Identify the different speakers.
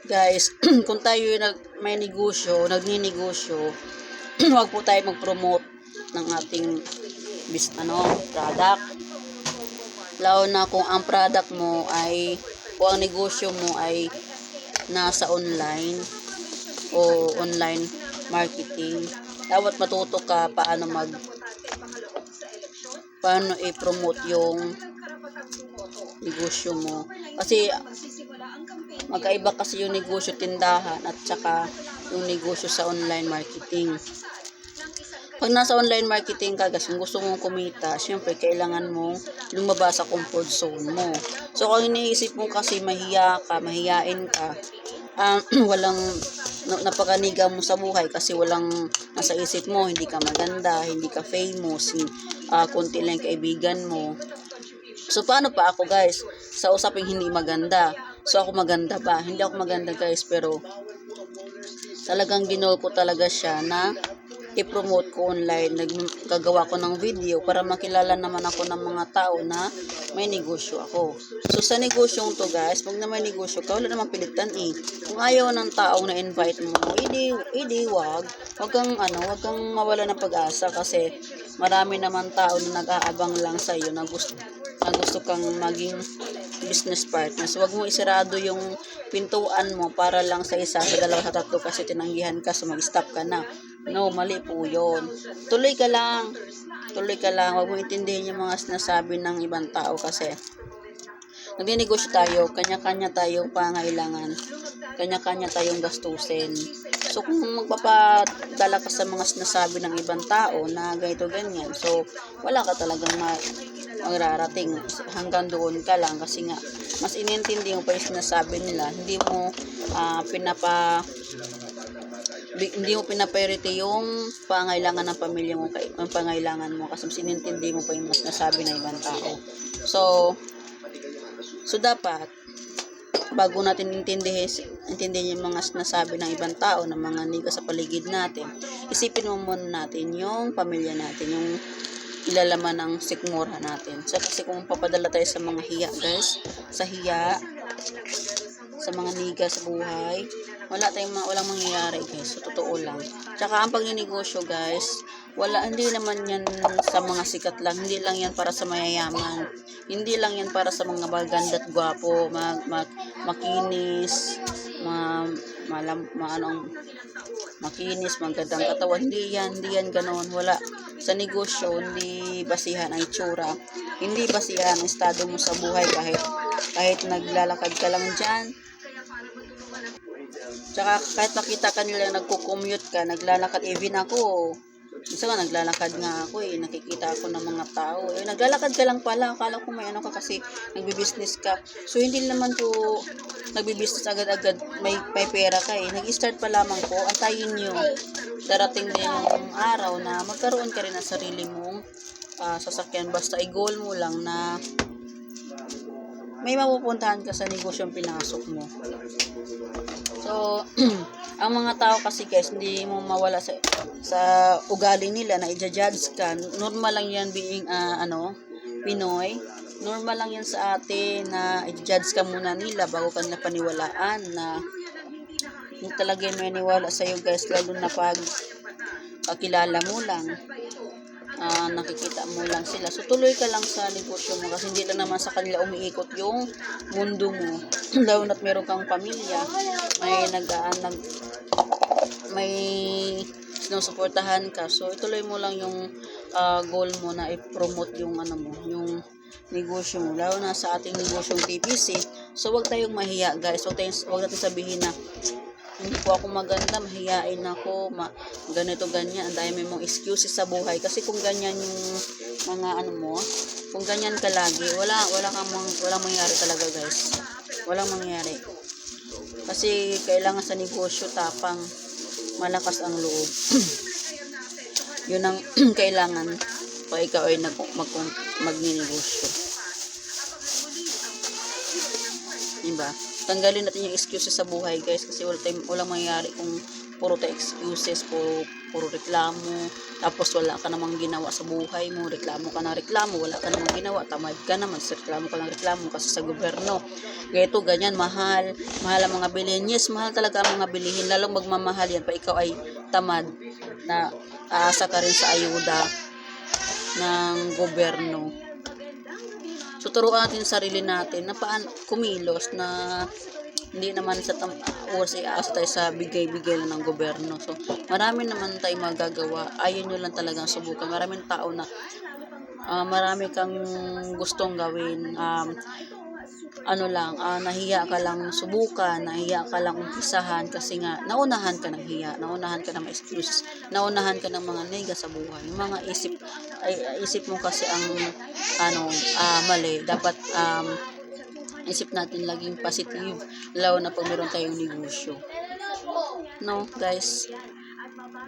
Speaker 1: Guys, kung tayo may negosyo, nagninegosyo, huwag po tayo mag-promote ng ating product. Lalo na kung ang product mo ay, kung ang negosyo mo ay nasa online o online marketing, dapat matuto ka paano i-promote yung negosyo mo. Kasi magkaiba kasi yung negosyo tindahan at saka yung negosyo sa online marketing. Pag nasa online marketing ka, guys, kung gusto mong kumita, syempre kailangan mong lumabas sa comfort zone mo. So kung iniisip mo kasi mahiyain ka, walang napakaniga mo sa buhay kasi walang nasa isip mo, hindi ka maganda, hindi ka famous, konti lang kaibigan mo. So paano pa ako, guys, sa usaping hindi maganda? So ako maganda ba? Hindi ako maganda, guys, pero talagang ginol ko talaga siya na i-promote ko online. Nagagawa ko ng video para makilala naman ako ng mga tao na may negosyo ako. So sa negosyong to, guys, pag na may negosyo ka, wala namang pilitan eh. Kung ayaw ng taong na-invite mo, wag kang mawala ng pag-asa kasi marami naman tao na nag-aabang lang sa iyo na gusto kang maging business partner. So wag mo isarado yung pintuan mo para lang sa isa, sa dalawa, sa tatlo kasi tinanggihan ka, so mag-stop ka na. No, mali po yun. Tuloy ka lang. Huwag mo intindihin yung mga sinasabi ng ibang tao kasi nagninegosyo tayo, kanya-kanya tayong pangailangan, kanya-kanya tayong gastusin. So kung magpapadala ka sa mga sinasabi ng ibang tao na ganito ganyan, so wala ka talagang magrarating, hanggang doon ka lang kasi nga mas inintindi mo pa yung sinasabi nila, hindi mo pinapriority yung pangailangan ng pamilya mo, ang pangailangan mo kasi mas inintindi mo pa yung mas nasabi ng ibang tao. So dapat bago natin intindihin yung mga sinasabi ng ibang tao, ng mga niga sa paligid natin, isipin mo muna natin yung pamilya natin, yung ilalaman ng sikmura natin. So, kasi kung papadala tayo sa mga hiya, guys, sa mga niga sa buhay, walang mangyayari, guys. So, totoo lang. Tsaka ang pagninegosyo, guys, hindi naman yan sa mga sikat lang, hindi lang yan para sa mayayaman, hindi lang yan para sa mga maganda at gwapo, makinis, makinis, magandang katawan, hindi yan ganoon. Wala sa negosyo, hindi basihan ang itsura, hindi basihan ang estado mo sa buhay, kahit naglalakad ka lang dyan. Tsaka kahit makita ka nila nagko-commute ka, naglalakad, even ako, isa nga naglalakad nga ako nakikita ako ng mga tao. Naglalakad ka lang pala, akala ko may ka kasi nagbi-business ka. So hindi naman to nagbi-business agad-agad, may pera ka Nag-start pa lamang po, antayin nyo. Darating din yung araw na magkaroon ka rin ng sarili mong sasakyan. Basta i-goal mo lang na may mapupuntahan ka sa negosyong pinasok mo. So, ang mga tao kasi, guys, hindi mo mawala sa ugali nila na i-judge ka. Normal lang yan being Pinoy. Normal lang yan sa atin na i-judge ka muna nila bago ka na paniwalaan na hindi talaga may niwala sa'yo, guys, lalo na pag kakilala mo lang, nakikita mo lang sila. So tuloy ka lang sa negosyo mo kasi hindi lang naman sa kanila umiikot yung mundo mo. Lalo na't meron kang pamilya, may sinusuportahan ka. So ituloy mo lang yung goal mo na i-promote yung yung negosyo mo, lalo na sa ating negosyong TPC. So wag tayong mahiya, guys. Wag natin sabihin na hindi po ako maganda, mahiyain ako, ganito, ganyan. Ang dami mong excuses sa buhay. Kasi kung ganyan yung mga kung ganyan ka lagi, walang mangyayari talaga, guys. Walang mangyayari. Kasi kailangan sa negosyo, tapang, malakas ang loob. Yun ang kailangan pag ikaw ay magninegosyo. Diba? Tanggalin natin yung excuses sa buhay, guys, kasi walang mangyayari kung puro tayo excuses, puro reklamo, tapos wala ka namang ginawa sa buhay mo, reklamo ka ng reklamo, wala ka namang ginawa, tamad ka naman, reklamo ka ng reklamo kasi sa gobyerno. Ganito, ganyan, mahal ang mga bilihin. Yes, mahal talaga ang mga bilihin, lalong magmamahal yan pa ikaw ay tamad na aasa ka rin sa ayuda ng gobyerno. So, turuan natin yung sarili natin na kumilos na hindi naman sa oras ay aasa tayo sa bigay-bigay lang ng gobyerno. So, marami naman tayong magagawa. Ayaw nyo lang talagang subukan. Maraming tao na marami kang gustong gawin. Nahiya ka lang subukan, nahiya ka lang umpisahan kasi nga naunahan ka ng hiya, naunahan ka ng mga excuses, naunahan ka ng mga nega sa buhay. Yung mga isip mo kasi ang mali. Dapat isip natin laging positive, lalo na pag meron tayong negosyo. No, guys?